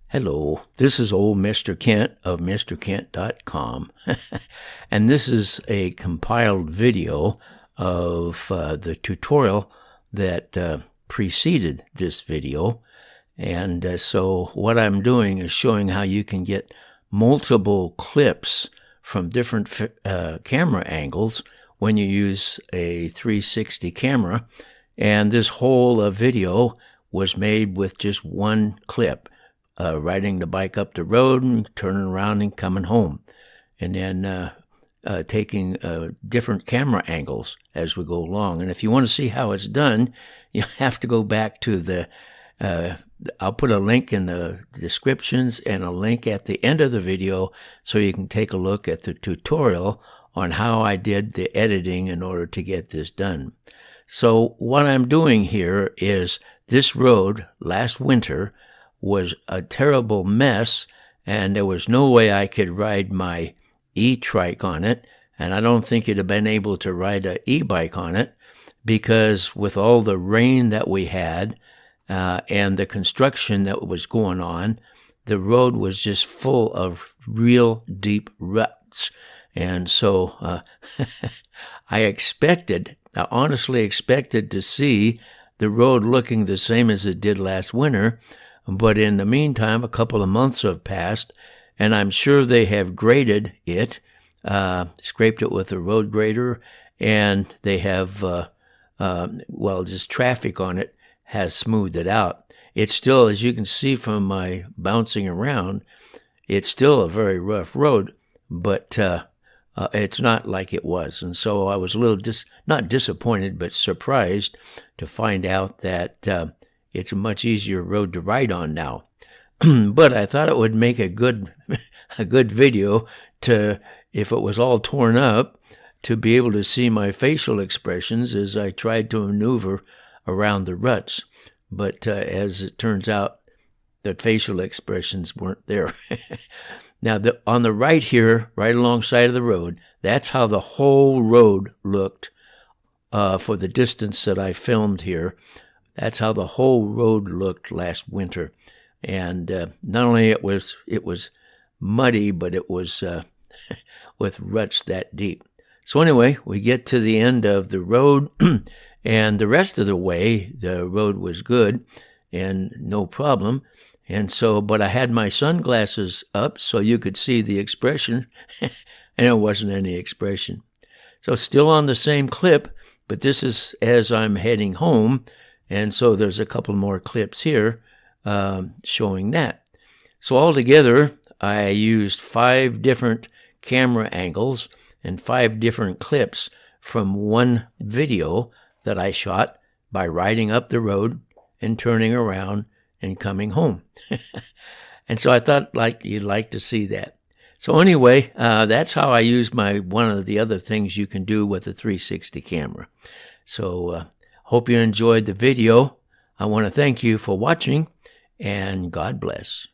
Hello, this is old Mr. Kent of MrKent.com, and this is a compiled video of the tutorial that preceded this video. And so what I'm doing is showing how you can get multiple clips from different camera angles when you use a 360 camera. And this whole video was made with just one clip. Riding the bike up the road and turning around and coming home, and then taking different camera angles as we go along. And if you want to see how it's done, you have to go back to the I'll put a link in the descriptions and a link at the end of the video so you can take a look at the tutorial on how I did the editing in order to get this done. So what I'm doing here is this road last winter was a terrible mess, and there was no way I could ride my e-trike on it, and I don't think you'd have been able to ride an e-bike on it, because with all the rain that we had and the construction that was going on, the road was just full of real deep ruts. And so I honestly expected to see the road looking the same as it did last winter. But in the meantime, a couple of months have passed, and I'm sure they have graded it, scraped it with a road grader, and they have, just traffic on it has smoothed it out. It's still, as you can see from my bouncing around, it's still a very rough road, but it's not like it was. And so I was a little, not disappointed, but surprised to find out that it's a much easier road to ride on now. But I thought it would make a good video to, if it was all torn up, to be able to see my facial expressions as I tried to maneuver around the ruts. But as it turns out, the facial expressions weren't there. Now, on the right here, right alongside of the road, that's how the whole road looked for the distance that I filmed here. That's how the whole road looked last winter. And not only it was muddy, but it was with ruts that deep. So anyway, we get to the end of the road, and the rest of the way, the road was good and no problem. And so, but I had my sunglasses up so you could see the expression, and it wasn't any expression. So still on the same clip, but this is as I'm heading home. And so there's a couple more clips here showing that. So altogether, I used 5 different camera angles and 5 different clips from one video that I shot by riding up the road and turning around and coming home. And so I thought you'd like to see that. So anyway, that's how I use one of the other things you can do with a 360 camera. So hope you enjoyed the video. I want to thank you for watching, and God bless.